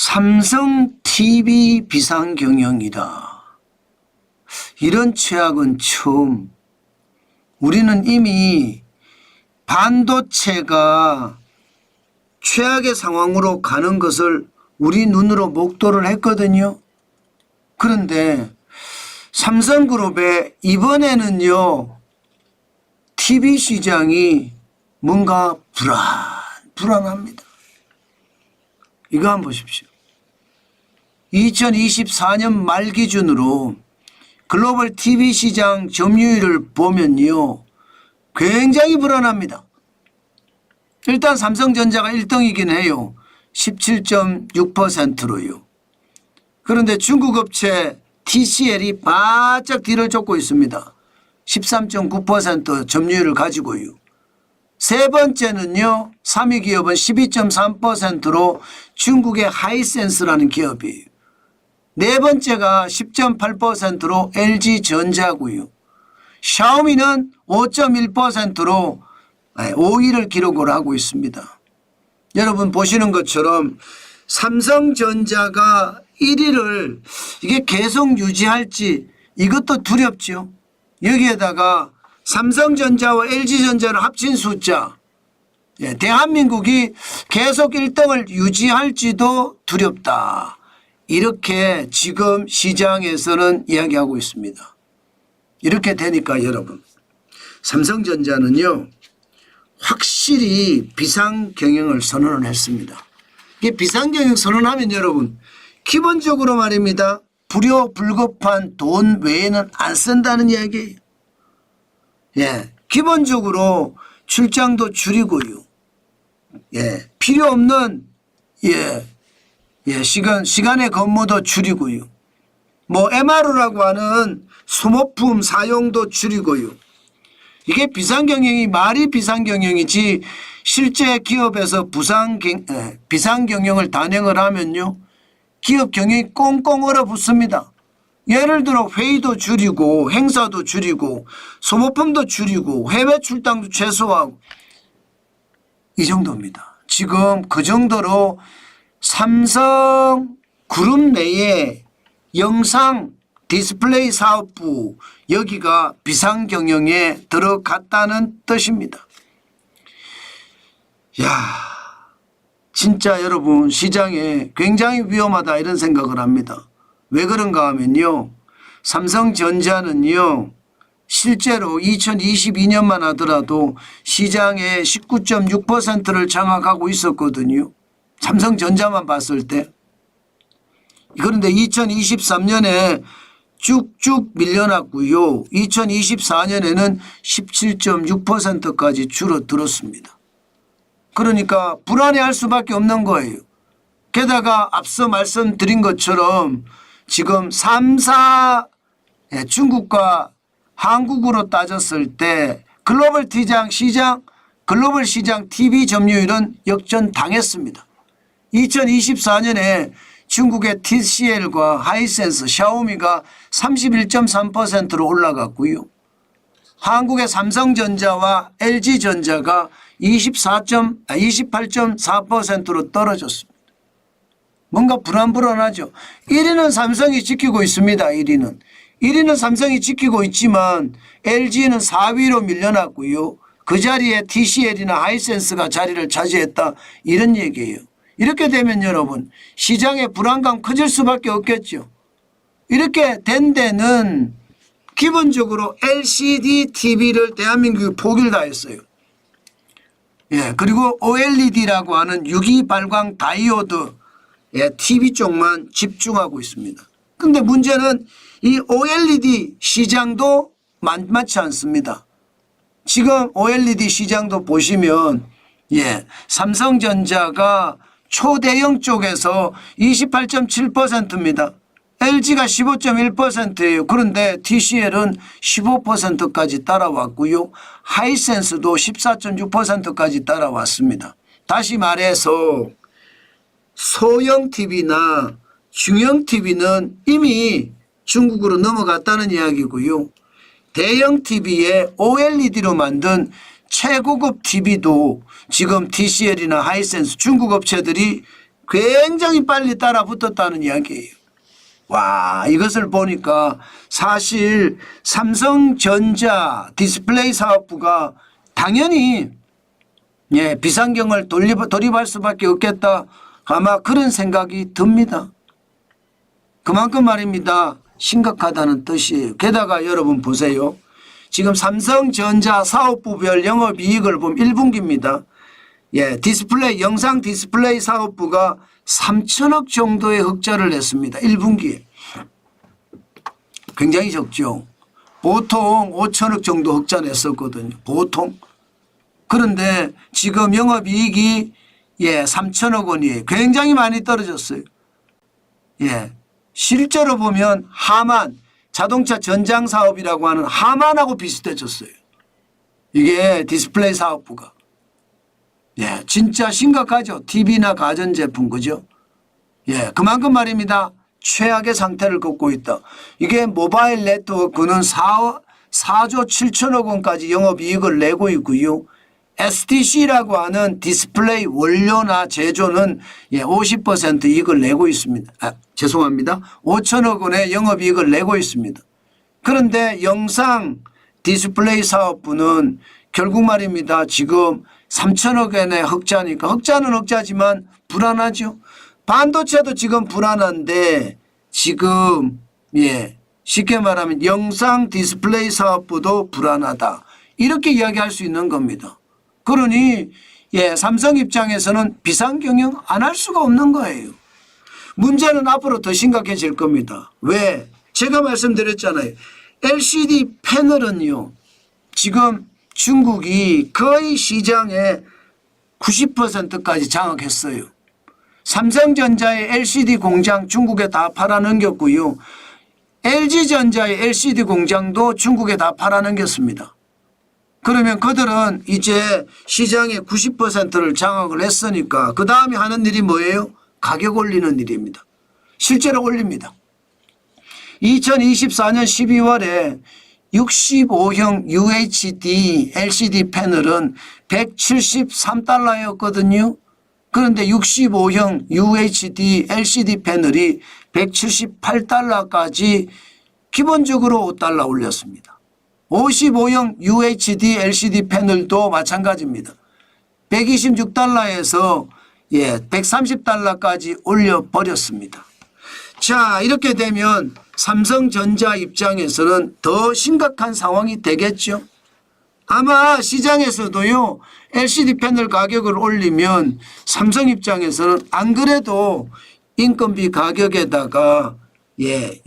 삼성 TV 비상경영이다. 이런 최악은 처음. 우리는 이미 반도체가 최악의 상황으로 가는 것을 우리 눈으로 목도를 했거든요. 그런데 삼성그룹의 이번에는요, TV 시장이 뭔가 불안합니다. 이거 한번 보십시오. 2024년 말 기준으로 글로벌 TV 시장 점유율을 보면요, 굉장히 불안합니다. 일단 삼성전자가 1등이긴 해요. 17.6%로요. 그런데 중국 업체 TCL이 바짝 뒤를 쫓고 있습니다. 13.9% 점유율을 가지고요. 세 번째는요, 3위 기업은 12.3%로 중국의 하이센스라는 기업이에요. 네 번째가 10.8%로 LG전자고요. 샤오미는 5.1%로 5위를 기록을 하고 있습니다. 여러분 보시는 것처럼 삼성전자가 1위를 이게 계속 유지할지 이것도 두렵죠. 여기에다가 삼성전자와 LG전자를 합친 숫자, 대한민국이 계속 1등을 유지할지도 두렵다. 이렇게 지금 시장에서는 이야기하고 있습니다. 이렇게 되니까 여러분, 삼성전자는요, 확실히 비상경영을 선언을 했습니다. 이게 비상경영 선언하면 여러분, 기본적으로 말입니다, 불효불급한 돈 외에는 안 쓴다는 이야기예요. 기본적으로 출장도 줄이고요. 필요 없는 시간의 근무도 줄이고요. MR라고 하는 소모품 사용도 줄이고요. 이게 비상경영이 말이 비상경영이지 실제 기업에서 비상경영을 단행을 하면요, 기업 경영이 꽁꽁 얼어붙습니다. 예를 들어 회의도 줄이고 행사도 줄이고 소모품도 줄이고 해외 출장도 최소화하고 이 정도입니다. 지금 그 정도로 삼성그룹 내에 영상 디스플레이 사업부 여기가 비상경영에 들어갔다는 뜻입니다. 진짜 여러분 시장에 굉장히 위험하다 이런 생각을 합니다. 왜 그런가 하면요, 삼성전자는요, 실제로 2022년만 하더라도 시장의 19.6%를 장악하고 있었거든요. 삼성전자만 봤을 때. 그런데 2023년에 쭉쭉 밀려났고요. 2024년에는 17.6%까지 줄어들었습니다. 그러니까 불안해할 수밖에 없는 거예요. 게다가 앞서 말씀드린 것처럼 지금 3사 중국과 한국으로 따졌을 때 글로벌 시장 TV 점유율은 역전당했습니다. 2024년에 중국의 TCL과 하이센스, 샤오미가 31.3%로 올라갔고요. 한국의 삼성전자와 LG전자가 28.4%로 떨어졌습니다. 뭔가 불안하죠. 1위는 삼성이 지키고 있습니다. 1위는 삼성이 지키고 있지만 LG는 4위로 밀려났고요. 그 자리에 TCL이나 하이센스가 자리를 차지했다 이런 얘기예요. 이렇게 되면 여러분 시장의 불안감 커질 수밖에 없겠죠. 이렇게 된 데는 기본적으로 LCD TV를 대한민국이 포기를 다 했어요. 그리고 OLED라고 하는 유기 발광 다이오드 TV 쪽만 집중하고 있습니다. 그런데 문제는 이 OLED 시장도 만만치 않습니다. 지금 OLED 시장도 보시면 삼성전자가 초대형 쪽에서 28.7%입니다. LG가 15.1%예요. 그런데 TCL은 15%까지 따라왔고요. 하이센스도 14.6%까지 따라왔습니다. 다시 말해서 소형 TV나 중형 TV는 이미 중국으로 넘어갔다는 이야기고요. 대형 TV에 OLED로 만든 최고급 TV도 지금 TCL이나 하이센스 중국 업체들이 굉장히 빨리 따라 붙었다는 이야기예요. 와, 이것을 보니까 사실 삼성전자 디스플레이 사업부가 당연히 비상경을 돌입할 수밖에 없겠다. 아마 그런 생각이 듭니다. 그만큼 말입니다. 심각하다는 뜻이에요. 게다가 여러분 보세요. 지금 삼성전자 사업부별 영업이익을 보면 1분기입니다. 디스플레이, 영상 디스플레이 사업부가 3천억 정도의 흑자를 냈습니다. 1분기에. 굉장히 적죠. 보통 5천억 정도 흑자 냈었거든요. 보통. 그런데 지금 영업이익이 3천억 원이에요. 굉장히 많이 떨어졌어요. 실제로 보면 하만, 자동차 전장 사업이라고 하는 하만하고 비슷해졌어요. 이게 디스플레이 사업부가. 진짜 심각하죠. TV나 가전제품, 그죠? 그만큼 말입니다. 최악의 상태를 걷고 있다. 이게 모바일 네트워크는 4조 7천억 원까지 영업이익을 내고 있고요. STC라고 하는 디스플레이 원료나 제조는 50% 이익을 내고 있습니다. 죄송합니다. 5천억 원의 영업이익을 내고 있습니다. 그런데 영상 디스플레이 사업부는 결국 말입니다. 지금 3천억 원의 흑자니까 흑자는 흑자지만 불안하죠. 반도체도 지금 불안한데 지금 쉽게 말하면 영상 디스플레이 사업부도 불안하다. 이렇게 이야기할 수 있는 겁니다. 그러니 삼성 입장에서는 비상경영 안 할 수가 없는 거예요. 문제는 앞으로 더 심각해질 겁니다. 왜? 제가 말씀드렸잖아요. LCD 패널은요. 지금 중국이 거의 시장의 90%까지 장악했어요. 삼성전자의 LCD 공장 중국에 다 팔아넘겼고요. LG전자의 LCD 공장도 중국에 다 팔아넘겼습니다. 그러면 그들은 이제 시장의 90%를 장악을 했으니까 그 다음에 하는 일이 뭐예요? 가격 올리는 일입니다. 실제로 올립니다. 2024년 12월에 65형 UHD LCD 패널은 173달러였거든요. 그런데 65형 UHD LCD 패널이 178달러까지 기본적으로 5달러 올렸습니다. 55형 UHD LCD 패널도 마찬가지입니다. 126달러에서 130달러까지 올려버렸습니다. 자, 이렇게 되면 삼성전자 입장에서는 더 심각한 상황이 되겠죠. 아마 시장에서도요. LCD 패널 가격을 올리면 삼성 입장에서는 안 그래도 인건비 가격에다가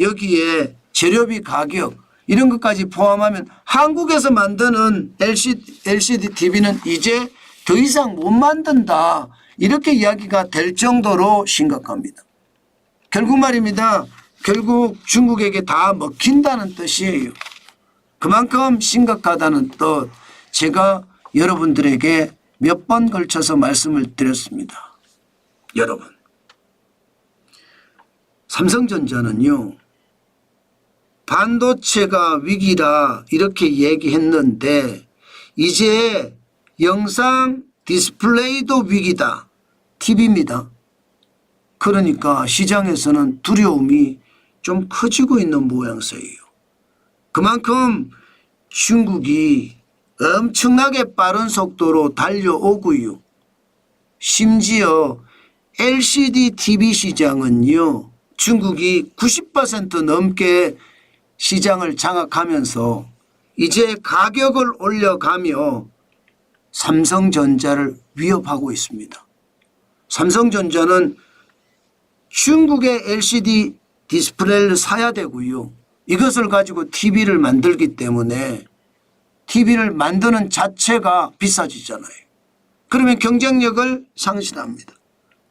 여기에 재료비 가격 이런 것까지 포함하면 한국에서 만드는 LCD TV는 이제 더 이상 못 만든다. 이렇게 이야기가 될 정도로 심각합니다. 결국 말입니다. 결국 중국에게 다 먹힌다는 뜻이에요. 그만큼 심각하다는 뜻 제가 여러분들에게 몇 번 걸쳐서 말씀을 드렸습니다. 여러분, 삼성전자는요. 반도체가 위기라 이렇게 얘기했는데 이제 영상 디스플레이도 위기다. TV입니다. 그러니까 시장에서는 두려움이 좀 커지고 있는 모양새예요. 그만큼 중국이 엄청나게 빠른 속도로 달려오고요. 심지어 LCD TV 시장은요. 중국이 90% 넘게 시장을 장악하면서 이제 가격을 올려가며 삼성전자를 위협하고 있습니다. 삼성전자는 중국의 LCD 디스플레이를 사야 되고요. 이것을 가지고 TV를 만들기 때문에 TV를 만드는 자체가 비싸지잖아요. 그러면 경쟁력을 상실합니다.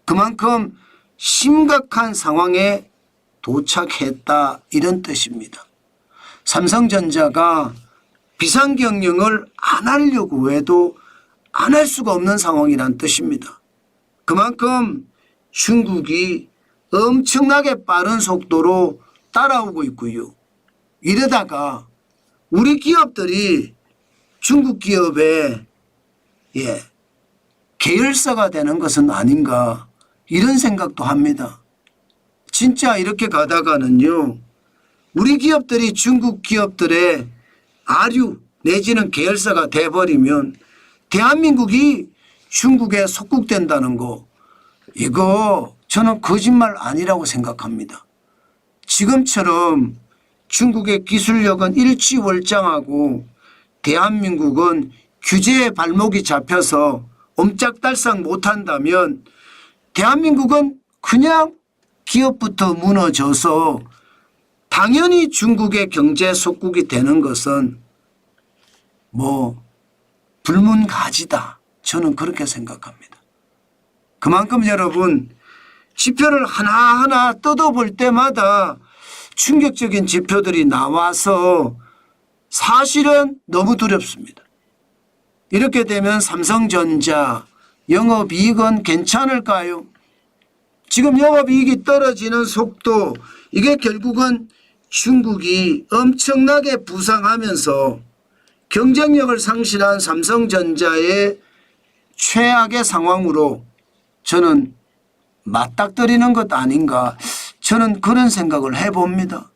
그만큼 심각한 상황에 도착했다 이런 뜻입니다. 삼성전자가 비상경영을 안 하려고 해도 안 할 수가 없는 상황이란 뜻입니다. 그만큼 중국이 엄청나게 빠른 속도로 따라오고 있고요. 이러다가 우리 기업들이 중국 기업의 계열사가 되는 것은 아닌가 이런 생각도 합니다. 진짜 이렇게 가다가는요, 우리 기업들이 중국 기업들의 아류 내지는 계열사가 돼버리면 대한민국이 중국에 속국된다는 거, 이거 저는 거짓말 아니라고 생각합니다. 지금처럼 중국의 기술력은 일취월장하고 대한민국은 규제에 발목이 잡혀서 옴짝달싹 못한다면 대한민국은 그냥 기업부터 무너져서 당연히 중국의 경제 속국이 되는 것은 뭐 불문가지다. 저는 그렇게 생각합니다. 그만큼 여러분 지표를 하나하나 뜯어볼 때마다 충격적인 지표들이 나와서 사실은 너무 두렵습니다. 이렇게 되면 삼성전자 영업이익은 괜찮을까요? 지금 영업이익이 떨어지는 속도, 이게 결국은 중국이 엄청나게 부상하면서 경쟁력을 상실한 삼성전자의 최악의 상황으로 저는 맞닥뜨리는 것 아닌가, 저는 그런 생각을 해봅니다.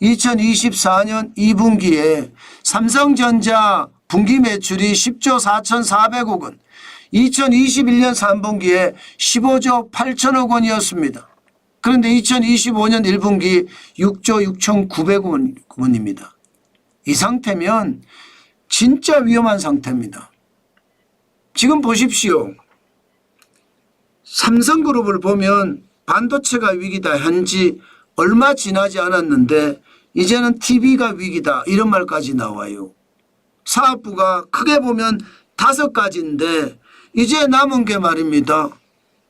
2024년 2분기에 삼성전자 분기 매출이 10조 4,400억 원, 2021년 3분기에 15조 8천억 원이었습니다. 그런데 2025년 1분기 6조 6,900억 원입니다. 이 상태면 진짜 위험한 상태입니다. 지금 보십시오. 삼성그룹을 보면 반도체가 위기다 한지 얼마 지나지 않았는데 이제는 TV가 위기다 이런 말까지 나와요. 사업부가 크게 보면 5가지인데 이제 남은 게 말입니다.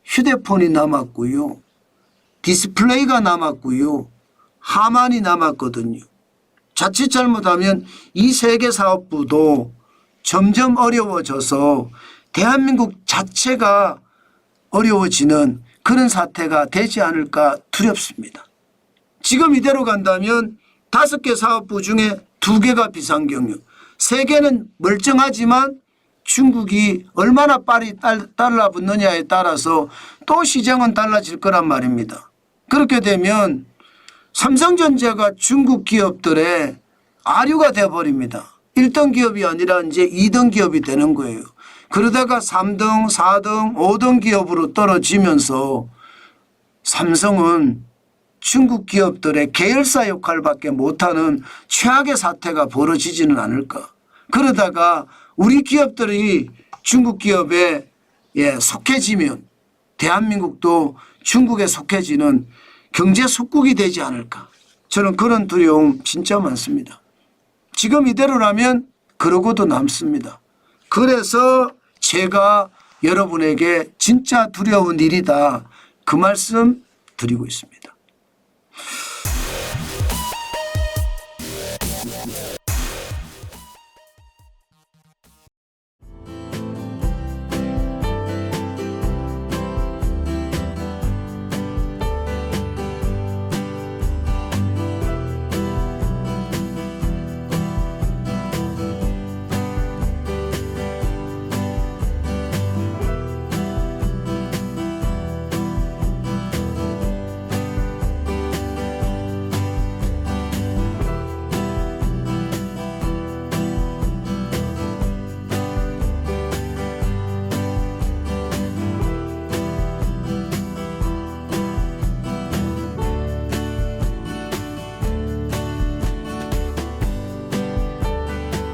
휴대폰이 남았고요. 디스플레이가 남았고요. 하만이 남았거든요. 자칫 잘못하면 이 3개 사업부도 점점 어려워져서 대한민국 자체가 어려워지는 그런 사태가 되지 않을까 두렵습니다. 지금 이대로 간다면 5개 사업부 중에 2개가 비상경영, 3개는 멀쩡하지만 중국이 얼마나 빨리 달라붙느냐에 따라서 또 시장은 달라질 거란 말입니다. 그렇게 되면 삼성전자가 중국 기업들의 아류가 되어버립니다. 1등 기업이 아니라 이제 2등 기업이 되는 거예요. 그러다가 3등, 4등, 5등 기업으로 떨어지면서 삼성은 중국 기업들의 계열사 역할밖에 못하는 최악의 사태가 벌어지지는 않을까. 그러다가 우리 기업들이 중국 기업에 속해지면 대한민국도 중국에 속해지는 경제 속국이 되지 않을까. 저는 그런 두려움 진짜 많습니다. 지금 이대로라면 그러고도 남습니다. 그래서 제가 여러분에게 진짜 두려운 일이다 그 말씀 드리고 있습니다.